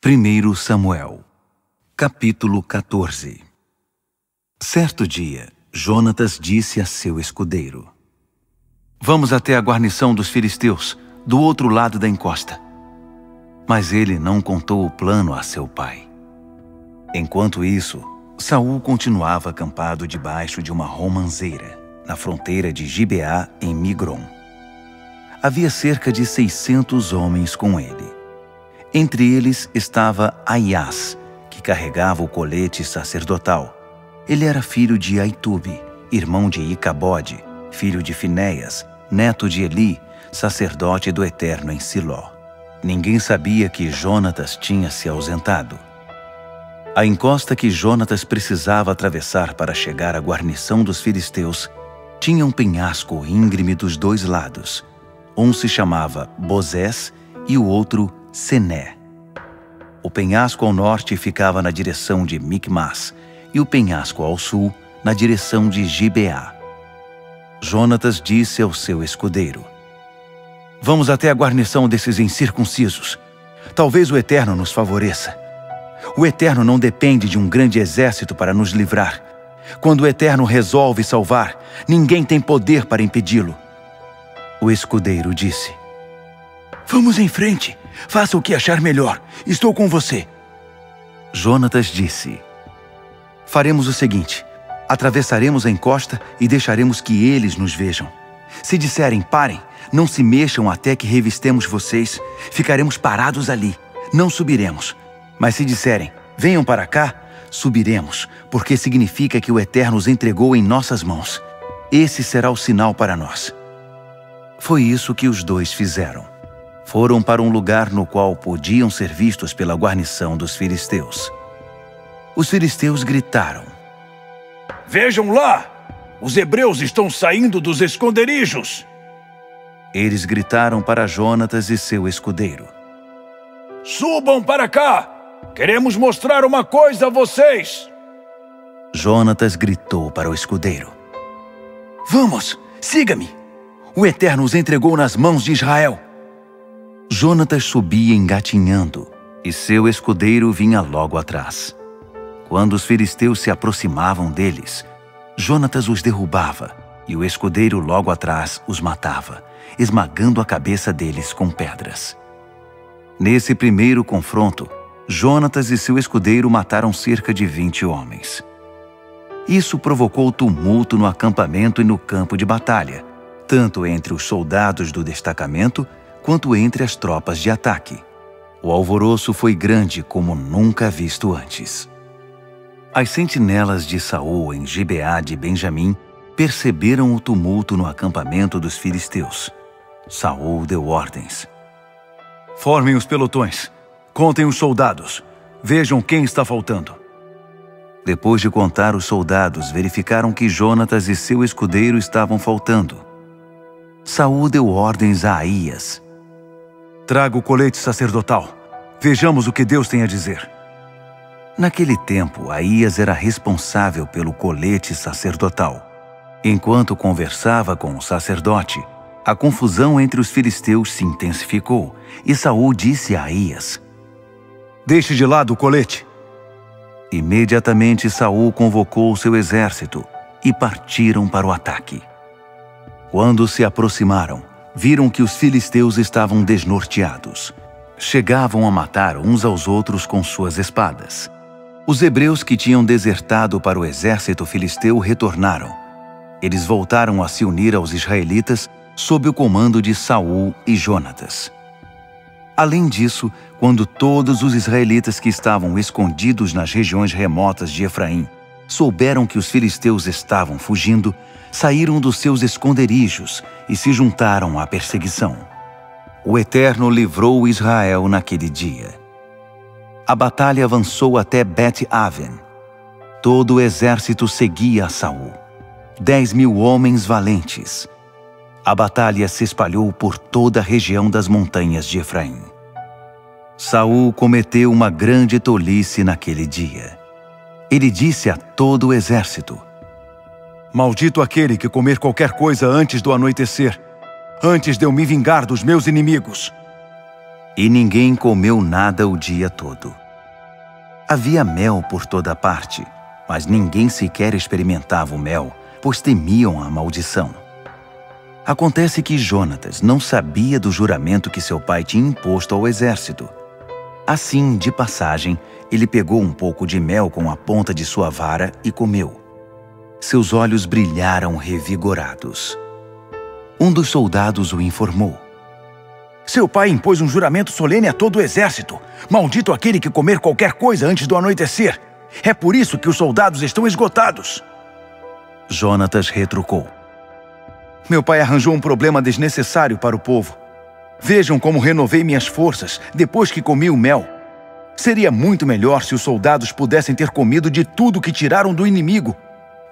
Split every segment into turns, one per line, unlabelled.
1 Samuel, capítulo 14. Certo dia, Jonatas disse a seu escudeiro: "Vamos até a guarnição dos filisteus, do outro lado da encosta." Mas ele não contou o plano a seu pai. Enquanto isso, Saul continuava acampado debaixo de uma romanceira, na fronteira de Gibeá, em Migron. Havia cerca de 600 homens com ele. Entre eles estava Aias, que carregava o colete sacerdotal. Ele era filho de Aitube, irmão de Icabode, filho de Finéias, neto de Eli, sacerdote do Eterno em Siló. Ninguém sabia que Jonatas tinha se ausentado. A encosta que Jonatas precisava atravessar para chegar à guarnição dos filisteus tinha um penhasco íngreme dos dois lados. Um se chamava Bozés e o outro Sené. O penhasco ao norte ficava na direção de Micmas e o penhasco ao sul na direção de Gibeá. Jonatas disse ao seu escudeiro: "Vamos até a guarnição desses incircuncisos. Talvez o Eterno nos favoreça. O Eterno não depende de um grande exército para nos livrar. Quando o Eterno resolve salvar, ninguém tem poder para impedi-lo." O escudeiro disse: "Vamos em frente. Faça o que achar melhor. Estou com você." Jonatas disse: "Faremos o seguinte: atravessaremos a encosta e deixaremos que eles nos vejam. Se disserem parem, não se mexam até que revistemos vocês, ficaremos parados ali, não subiremos. Mas se disserem venham para cá, subiremos, porque significa que o Eterno os entregou em nossas mãos. Esse será o sinal para nós." Foi isso que os dois fizeram. Foram para um lugar no qual podiam ser vistos pela guarnição dos filisteus. Os filisteus gritaram:
"Vejam lá! Os hebreus estão saindo dos esconderijos!"
Eles gritaram para Jonatas e seu escudeiro:
"Subam para cá! Queremos mostrar uma coisa a vocês!"
Jonatas gritou para o escudeiro: "Vamos, siga-me! O Eterno os entregou nas mãos de Israel." Jonatas subia engatinhando, e seu escudeiro vinha logo atrás. Quando os filisteus se aproximavam deles, Jonatas os derrubava, e o escudeiro logo atrás os matava, esmagando a cabeça deles com pedras. Nesse primeiro confronto, Jonatas e seu escudeiro mataram cerca de 20 homens. Isso provocou tumulto no acampamento e no campo de batalha, tanto entre os soldados do destacamento quanto entre as tropas de ataque. O alvoroço foi grande como nunca visto antes. As sentinelas de Saul em Gibeá de Benjamim perceberam o tumulto no acampamento dos filisteus. Saul deu ordens: "Formem os pelotões, contem os soldados, vejam quem está faltando." Depois de contar os soldados, verificaram que Jonatas e seu escudeiro estavam faltando. Saul deu ordens a Aías: "Traga o colete sacerdotal. Vejamos o que Deus tem a dizer." Naquele tempo, Aías era responsável pelo colete sacerdotal. Enquanto conversava com o sacerdote, a confusão entre os filisteus se intensificou, e Saul disse a Aías: "Deixe de lado o colete." Imediatamente Saul convocou seu exército e partiram para o ataque. Quando se aproximaram, viram que os filisteus estavam desnorteados. Chegavam a matar uns aos outros com suas espadas. Os hebreus que tinham desertado para o exército filisteu retornaram. Eles voltaram a se unir aos israelitas sob o comando de Saul e Jonatas. Além disso, quando todos os israelitas que estavam escondidos nas regiões remotas de Efraim souberam que os filisteus estavam fugindo, saíram dos seus esconderijos e se juntaram à perseguição. O Eterno livrou Israel naquele dia. A batalha avançou até Bet-Aven. Todo o exército seguia a Saul. 10.000 homens valentes. A batalha se espalhou por toda a região das montanhas de Efraim. Saul cometeu uma grande tolice naquele dia. Ele disse a todo o exército: "Maldito aquele que comer qualquer coisa antes do anoitecer, antes de eu me vingar dos meus inimigos." E ninguém comeu nada o dia todo. Havia mel por toda parte, mas ninguém sequer experimentava o mel, pois temiam a maldição. Acontece que Jonatas não sabia do juramento que seu pai tinha imposto ao exército. Assim, de passagem, ele pegou um pouco de mel com a ponta de sua vara e comeu. Seus olhos brilharam revigorados. Um dos soldados o informou.
Seu pai impôs um juramento solene a todo o exército. Maldito aquele que comer qualquer coisa antes do anoitecer. É por isso que os soldados estão esgotados.
Jonatas retrucou.
Meu pai arranjou um problema desnecessário para o povo. Vejam como renovei minhas forças depois que comi o mel. Seria muito melhor se os soldados pudessem ter comido de tudo que tiraram do inimigo.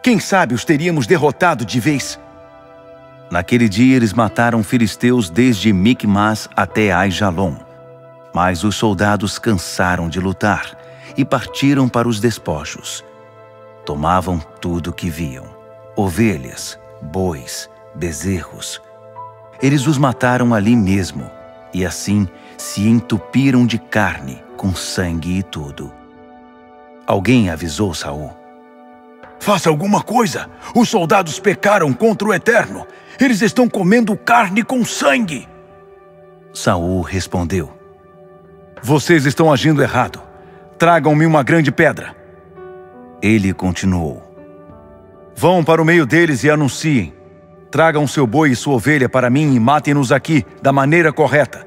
Quem sabe os teríamos derrotado de vez.
Naquele dia eles mataram filisteus desde Micmas até Aijalon. Mas os soldados cansaram de lutar e partiram para os despojos. Tomavam tudo o que viam: ovelhas, bois, bezerros. Eles os mataram ali mesmo, e assim se entupiram de carne, com sangue e tudo. Alguém avisou Saul.
Faça alguma coisa! Os soldados pecaram contra o Eterno. Eles estão comendo carne com sangue.
Saul respondeu.
Vocês estão agindo errado. Tragam-me uma grande pedra.
Ele continuou.
Vão para o meio deles e anunciem. Tragam seu boi e sua ovelha para mim e matem-nos aqui, da maneira correta.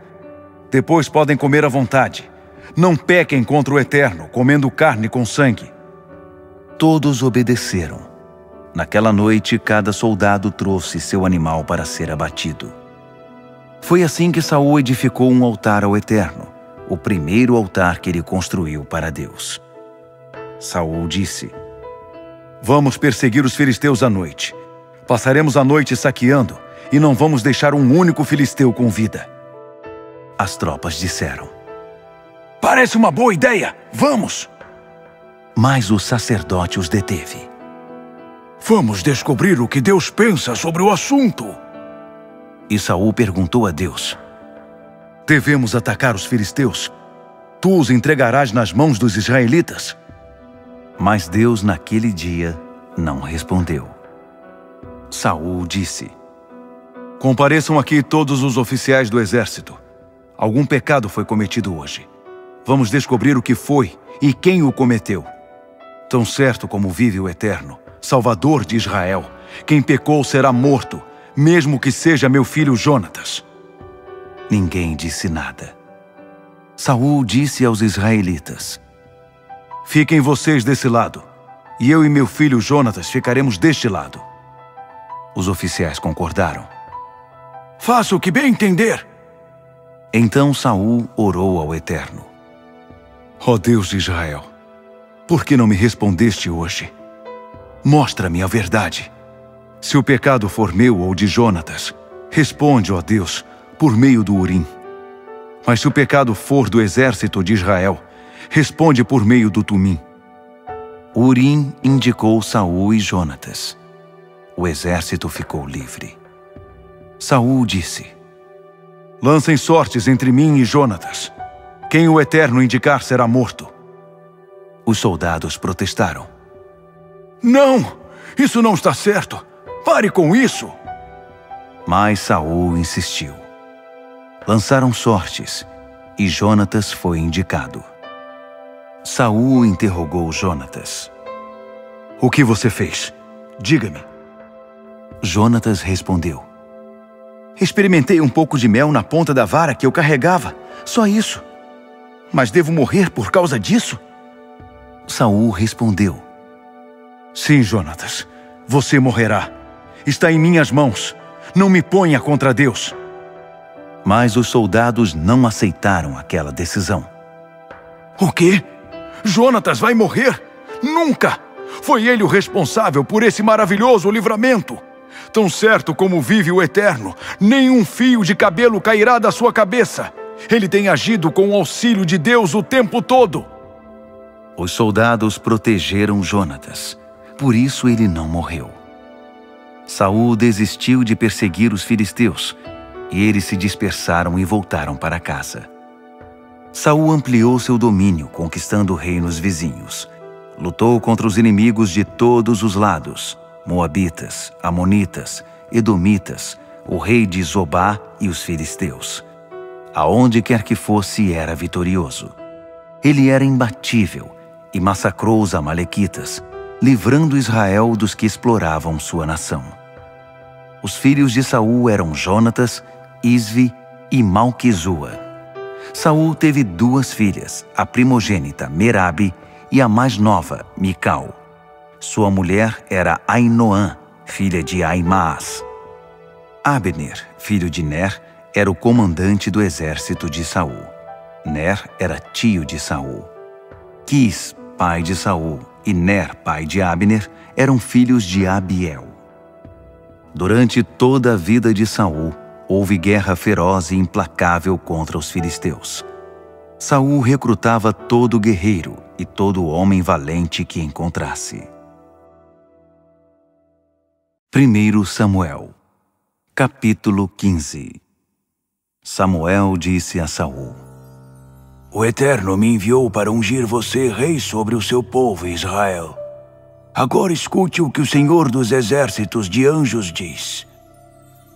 Depois podem comer à vontade. Não pequem contra o Eterno, comendo carne com sangue.
Todos obedeceram. Naquela noite, cada soldado trouxe seu animal para ser abatido. Foi assim que Saul edificou um altar ao Eterno, o primeiro altar que ele construiu para Deus. Saul disse:
Vamos perseguir os filisteus à noite. Passaremos a noite saqueando e não vamos deixar um único filisteu com vida.
As tropas disseram:
Parece uma boa ideia! Vamos!
Mas o sacerdote os deteve.
Vamos descobrir o que Deus pensa sobre o assunto.
E Saul perguntou a Deus:
Devemos atacar os filisteus? Tu os entregarás nas mãos dos israelitas?
Mas Deus naquele dia não respondeu. Saul disse:
Compareçam aqui todos os oficiais do exército. Algum pecado foi cometido hoje. Vamos descobrir o que foi e quem o cometeu. Tão certo como vive o Eterno, Salvador de Israel, quem pecou será morto, mesmo que seja meu filho Jonatas.
Ninguém disse nada. Saul disse aos israelitas:
Fiquem vocês desse lado, e eu e meu filho Jonatas ficaremos deste lado.
Os oficiais concordaram.
Faça o que bem entender.
Então Saul orou ao Eterno.
Ó Deus de Israel, por que não me respondeste hoje? Mostra-me a verdade. Se o pecado for meu ou de Jonatas, responde, ó Deus, por meio do Urim. Mas se o pecado for do exército de Israel, responde por meio do Tumim.
O Urim indicou Saul e Jonatas. O exército ficou livre. Saul disse:
Lancem sortes entre mim e Jonatas. Quem o Eterno indicar será morto.
Os soldados protestaram.
Não! Isso não está certo! Pare com isso!
Mas Saul insistiu. Lançaram sortes, e Jonatas foi indicado. Saul interrogou Jonatas.
O que você fez? Diga-me.
Jonatas respondeu:
Experimentei um pouco de mel na ponta da vara que eu carregava, só isso. Mas devo morrer por causa disso?
Saul respondeu:
Sim, Jonatas, você morrerá. Está em minhas mãos. Não me ponha contra Deus.
Mas os soldados não aceitaram aquela decisão.
O quê? Jonatas vai morrer? Nunca! Foi ele o responsável por esse maravilhoso livramento. Tão certo como vive o Eterno, nenhum fio de cabelo cairá da sua cabeça. Ele tem agido com o auxílio de Deus o tempo todo.
Os soldados protegeram Jonatas, por isso ele não morreu. Saul desistiu de perseguir os filisteus, e eles se dispersaram e voltaram para casa. Saul ampliou seu domínio, conquistando reinos vizinhos. Lutou contra os inimigos de todos os lados: moabitas, amonitas, edomitas, o rei de Zobá e os filisteus. Aonde quer que fosse, era vitorioso. Ele era imbatível e massacrou os amalequitas, livrando Israel dos que exploravam sua nação. Os filhos de Saul eram Jonatas, Isvi e Malquizua. Saul teve 2 filhas, a primogênita Merabe e a mais nova, Mical. Sua mulher era Ainoã, filha de Aimaas. Abner, filho de Ner, era o comandante do exército de Saul. Ner era tio de Saul. Quis, pai de Saul, e Ner, pai de Abner, eram filhos de Abiel. Durante toda a vida de Saul, houve guerra feroz e implacável contra os filisteus. Saul recrutava todo guerreiro e todo homem valente que encontrasse. 1 Samuel, capítulo 15. Samuel disse a Saul:
O Eterno me enviou para ungir você rei sobre o seu povo Israel. Agora escute o que o Senhor dos Exércitos de Anjos diz.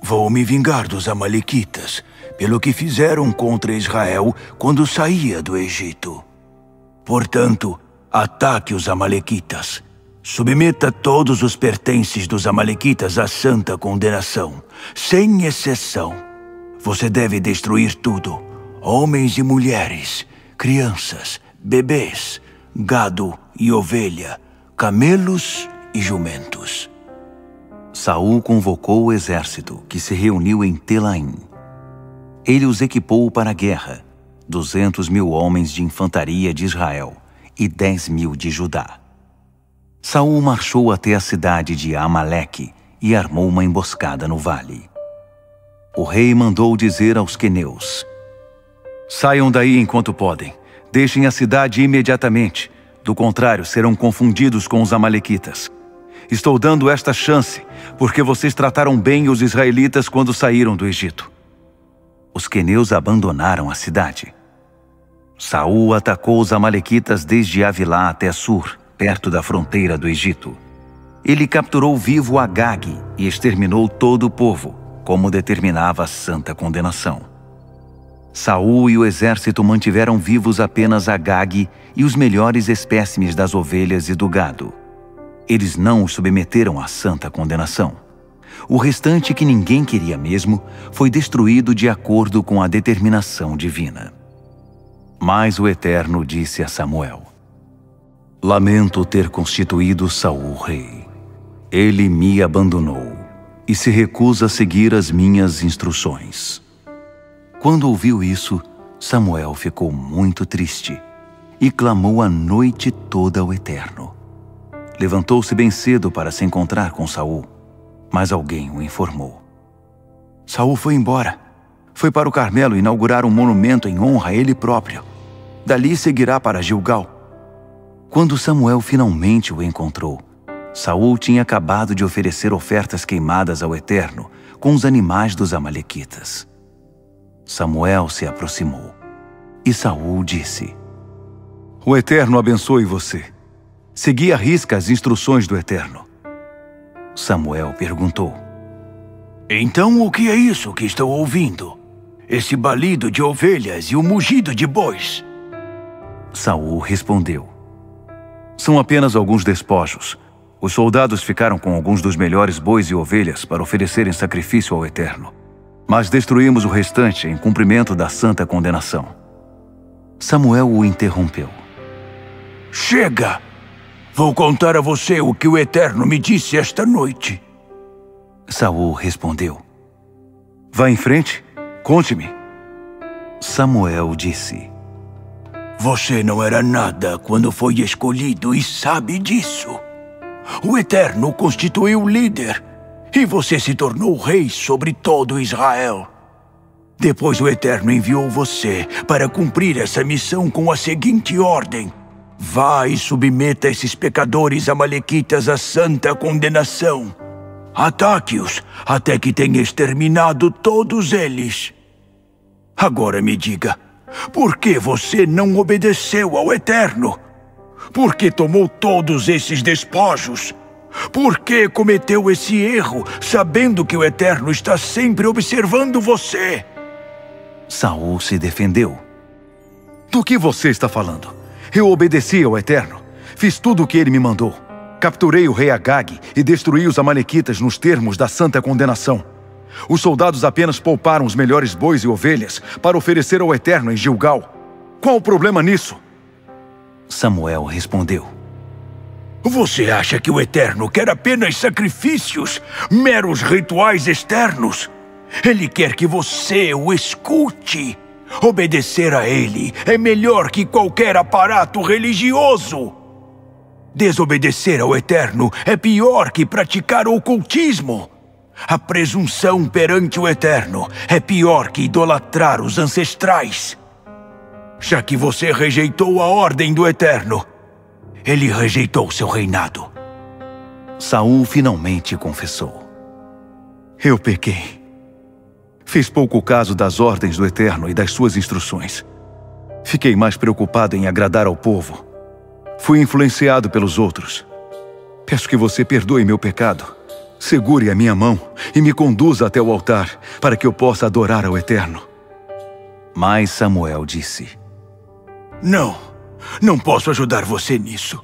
Vou me vingar dos amalequitas pelo que fizeram contra Israel quando saía do Egito. Portanto, ataque os amalequitas. Submeta todos os pertences dos amalequitas à santa condenação, sem exceção. Você deve destruir tudo: homens e mulheres, crianças, bebês, gado e ovelha, camelos e jumentos.
Saul convocou o exército, que se reuniu em Telaim. Ele os equipou para a guerra: 200.000 homens de infantaria de Israel e 10.000 de Judá. Saul marchou até a cidade de Amaleque e armou uma emboscada no vale. O rei mandou dizer aos queneus:
Saiam daí enquanto podem. Deixem a cidade imediatamente. Do contrário, serão confundidos com os amalequitas. Estou dando esta chance, porque vocês trataram bem os israelitas quando saíram do Egito.
Os queneus abandonaram a cidade. Saul atacou os amalequitas desde Avilá até Sur, perto da fronteira do Egito. Ele capturou vivo Agag e exterminou todo o povo, como determinava a santa condenação. Saul e o exército mantiveram vivos apenas Agag e os melhores espécimes das ovelhas e do gado. Eles não os submeteram à santa condenação. O restante, que ninguém queria mesmo, foi destruído de acordo com a determinação divina. Mas o Eterno disse a Samuel: Lamento ter constituído Saul rei. Ele me abandonou e se recusa a seguir as minhas instruções. Quando ouviu isso, Samuel ficou muito triste e clamou a noite toda ao Eterno. Levantou-se bem cedo para se encontrar com Saul, mas alguém o informou:
Saul foi embora. Foi para o Carmelo inaugurar um monumento em honra a ele próprio. Dali seguirá para Gilgal.
Quando Samuel finalmente o encontrou, Saul tinha acabado de oferecer ofertas queimadas ao Eterno com os animais dos amalequitas. Samuel se aproximou e Saul disse:
O Eterno abençoe você. Segui à risca as instruções do Eterno.
Samuel perguntou:
Então o que é isso que estou ouvindo? Esse balido de ovelhas e o mugido de bois?
Saul respondeu:
São apenas alguns despojos. Os soldados ficaram com alguns dos melhores bois e ovelhas para oferecerem sacrifício ao Eterno. Mas destruímos o restante em cumprimento da santa condenação.
Samuel o interrompeu:
Chega! Vou contar a você o que o Eterno me disse esta noite.
Saul respondeu:
Vá em frente, conte-me.
Samuel disse:
Você não era nada quando foi escolhido e sabe disso. O Eterno o constituiu líder e você se tornou rei sobre todo Israel. Depois o Eterno enviou você para cumprir essa missão com a seguinte ordem: Vá e submeta esses pecadores amalequitas à santa condenação. Ataque-os até que tenha exterminado todos eles. Agora me diga, Por que você não obedeceu ao Eterno? Por que tomou todos esses despojos? Por que cometeu esse erro, sabendo que o Eterno está sempre observando você?
Saul se defendeu.
Do que você está falando? Eu obedeci ao Eterno. Fiz tudo o que ele me mandou. Capturei o rei Agag e destruí os amalequitas nos termos da santa condenação. Os soldados apenas pouparam os melhores bois e ovelhas para oferecer ao Eterno em Gilgal. Qual o problema nisso?
Samuel respondeu.
Você acha que o Eterno quer apenas sacrifícios, meros rituais externos? Ele quer que você o escute. Obedecer a ele é melhor que qualquer aparato religioso. Desobedecer ao Eterno é pior que praticar o ocultismo. A presunção perante o Eterno é pior que idolatrar os ancestrais. Já que você rejeitou a ordem do Eterno, ele rejeitou seu reinado.
Saul finalmente confessou.
Eu pequei. Fiz pouco caso das ordens do Eterno e das suas instruções. Fiquei mais preocupado em agradar ao povo. Fui influenciado pelos outros. Peço que você perdoe meu pecado. Segure a minha mão e me conduza até o altar, para que eu possa adorar ao Eterno.
Mas Samuel disse:
Não posso ajudar você nisso.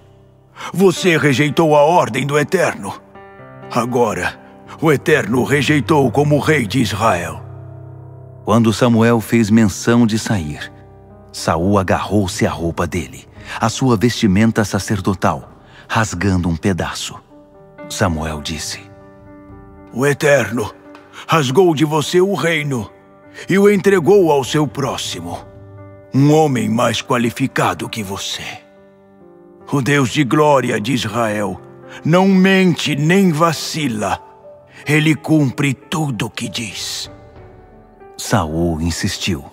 Você rejeitou a ordem do Eterno. Agora, o Eterno o rejeitou como rei de Israel.
Quando Samuel fez menção de sair, Saul agarrou-se à roupa dele, a sua vestimenta sacerdotal, rasgando um pedaço. Samuel disse:
O Eterno rasgou de você o reino e o entregou ao seu próximo, um homem mais qualificado que você. O Deus de glória de Israel não mente nem vacila. Ele cumpre tudo o que diz.
Saul insistiu: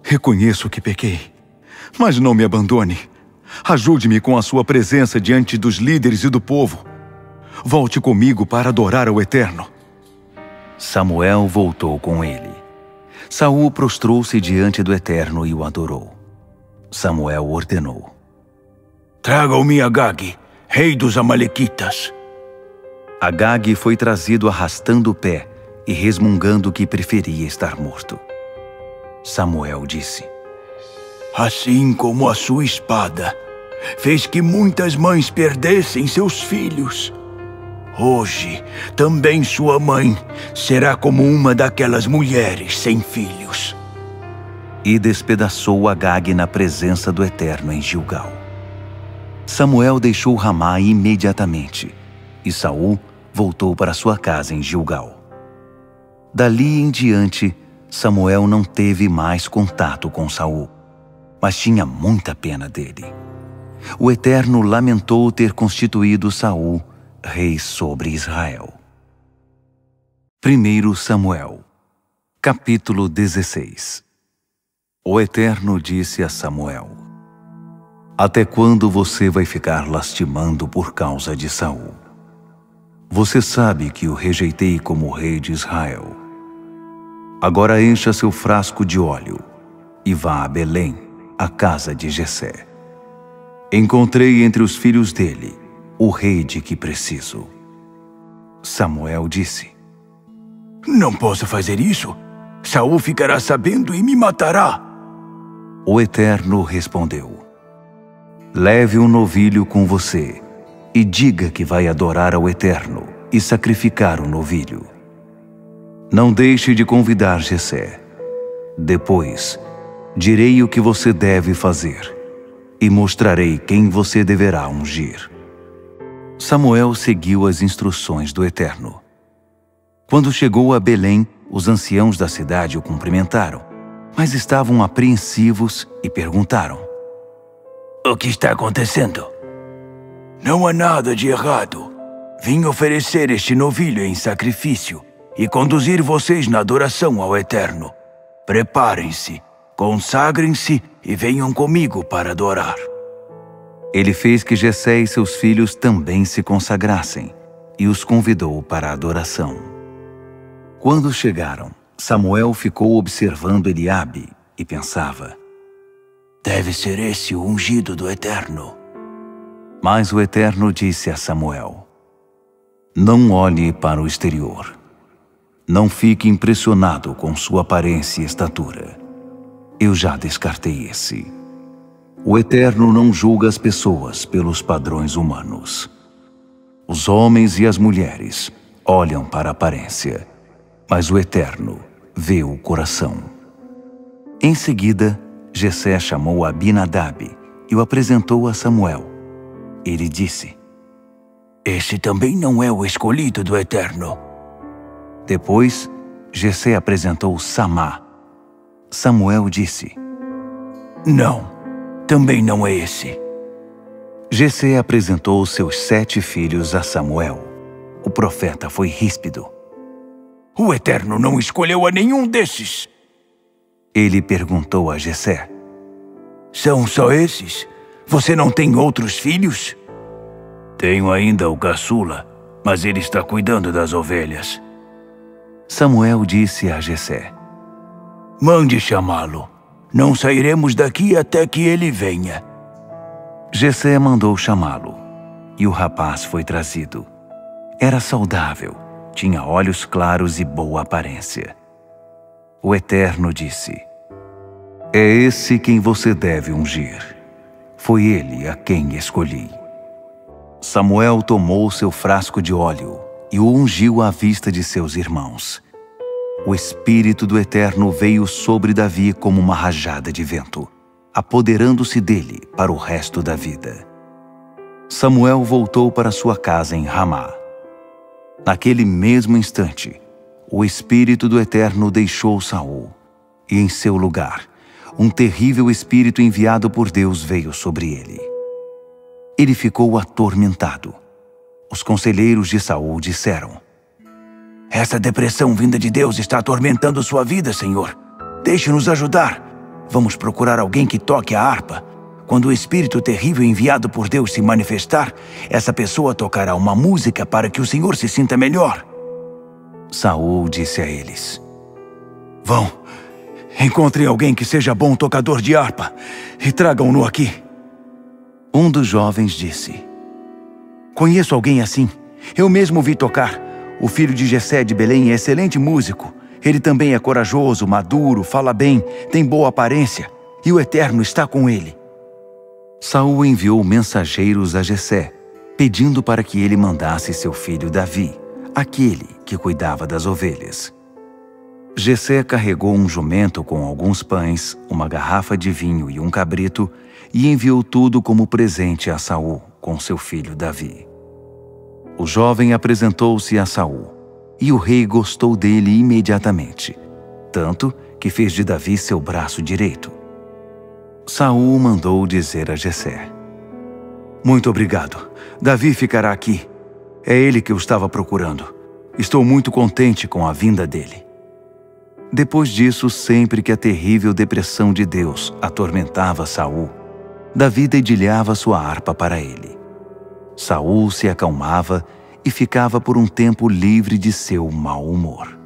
Reconheço que pequei, mas não me abandone. Ajude-me com a sua presença diante dos líderes e do povo. Volte comigo para adorar ao Eterno.
Samuel voltou com ele. Saul prostrou-se diante do Eterno e o adorou. Samuel ordenou:
Tragam-me Agag, rei dos amalequitas.
Agag foi trazido arrastando o pé e resmungando que preferia estar morto. Samuel disse:
Assim como a sua espada fez que muitas mães perdessem seus filhos, hoje também sua mãe será como uma daquelas mulheres sem filhos.
E despedaçou Agag na presença do Eterno em Gilgal. Samuel deixou Ramá imediatamente, e Saul voltou para sua casa em Gilgal. Dali em diante, Samuel não teve mais contato com Saul, mas tinha muita pena dele. O Eterno lamentou ter constituído Saul rei sobre Israel. 1 Samuel, capítulo 16. O Eterno disse a Samuel: Até quando você vai ficar lastimando por causa de Saul? Você sabe que o rejeitei como rei de Israel. Agora encha seu frasco de óleo e vá a Belém, a casa de Jessé. Encontrei entre os filhos dele o rei de que preciso. Samuel disse:
Não posso fazer isso. Saul ficará sabendo e me matará.
O Eterno respondeu: Leve um novilho com você e diga que vai adorar ao Eterno e sacrificar o novilho. Não deixe de convidar Jessé. Depois, direi o que você deve fazer e mostrarei quem você deverá ungir. Samuel seguiu as instruções do Eterno. Quando chegou a Belém, os anciãos da cidade o cumprimentaram, mas estavam apreensivos e perguntaram:
O que está acontecendo? Não há nada de errado. Vim oferecer este novilho em sacrifício e conduzir vocês na adoração ao Eterno. Preparem-se, consagrem-se e venham comigo para adorar.
Ele fez que Jessé e seus filhos também se consagrassem e os convidou para a adoração. Quando chegaram, Samuel ficou observando Eliabe e pensava:
deve ser esse o ungido do Eterno.
Mas o Eterno disse a Samuel: não olhe para o exterior. Não fique impressionado com sua aparência e estatura. Eu já descartei esse. O Eterno não julga as pessoas pelos padrões humanos. Os homens e as mulheres olham para a aparência, mas o Eterno vê o coração. Em seguida, Jessé chamou Abinadab e o apresentou a Samuel. Ele disse:
esse também não é o escolhido do Eterno.
Depois, Jessé apresentou Samá. Samuel disse:
não, também não é esse.
Jessé apresentou seus 7 filhos a Samuel. O profeta foi ríspido.
O Eterno não escolheu a nenhum desses.
Ele perguntou a Jessé:
são só esses? Você não tem outros filhos? Tenho ainda o caçula, mas ele está cuidando das ovelhas.
Samuel disse a Jessé:
mande chamá-lo. Não sairemos daqui até que ele venha.
Jessé mandou chamá-lo, e o rapaz foi trazido. Era saudável, tinha olhos claros e boa aparência. O Eterno disse: é esse quem você deve ungir. Foi ele a quem escolhi. Samuel tomou seu frasco de óleo e o ungiu à vista de seus irmãos. O Espírito do Eterno veio sobre Davi como uma rajada de vento, apoderando-se dele para o resto da vida. Samuel voltou para sua casa em Ramá. Naquele mesmo instante, o Espírito do Eterno deixou Saul, e em seu lugar, um terrível espírito enviado por Deus veio sobre ele. Ele ficou atormentado. Os conselheiros de Saul disseram:
essa depressão vinda de Deus está atormentando sua vida, Senhor. Deixe-nos ajudar. Vamos procurar alguém que toque a harpa. Quando o espírito terrível enviado por Deus se manifestar, essa pessoa tocará uma música para que o Senhor se sinta melhor.
Saul disse a eles:
vão, encontrem alguém que seja bom tocador de harpa e tragam-no aqui.
Um dos jovens disse:
conheço alguém assim. Eu mesmo vi tocar. O filho de Jessé de Belém é excelente músico. Ele também é corajoso, maduro, fala bem, tem boa aparência, e o Eterno está com ele.
Saul enviou mensageiros a Jessé, pedindo para que ele mandasse seu filho Davi, aquele que cuidava das ovelhas. Jessé carregou um jumento com alguns pães, uma garrafa de vinho e um cabrito, e enviou tudo como presente a Saul com seu filho Davi. O jovem apresentou-se a Saul, e o rei gostou dele imediatamente, tanto que fez de Davi seu braço direito. Saul mandou dizer a Jessé: muito obrigado, Davi ficará aqui. É ele que eu estava procurando. Estou muito contente com a vinda dele. Depois disso, sempre que a terrível depressão de Deus atormentava Saul, Davi dedilhava sua harpa para ele. Saul se acalmava e ficava por um tempo livre de seu mau humor.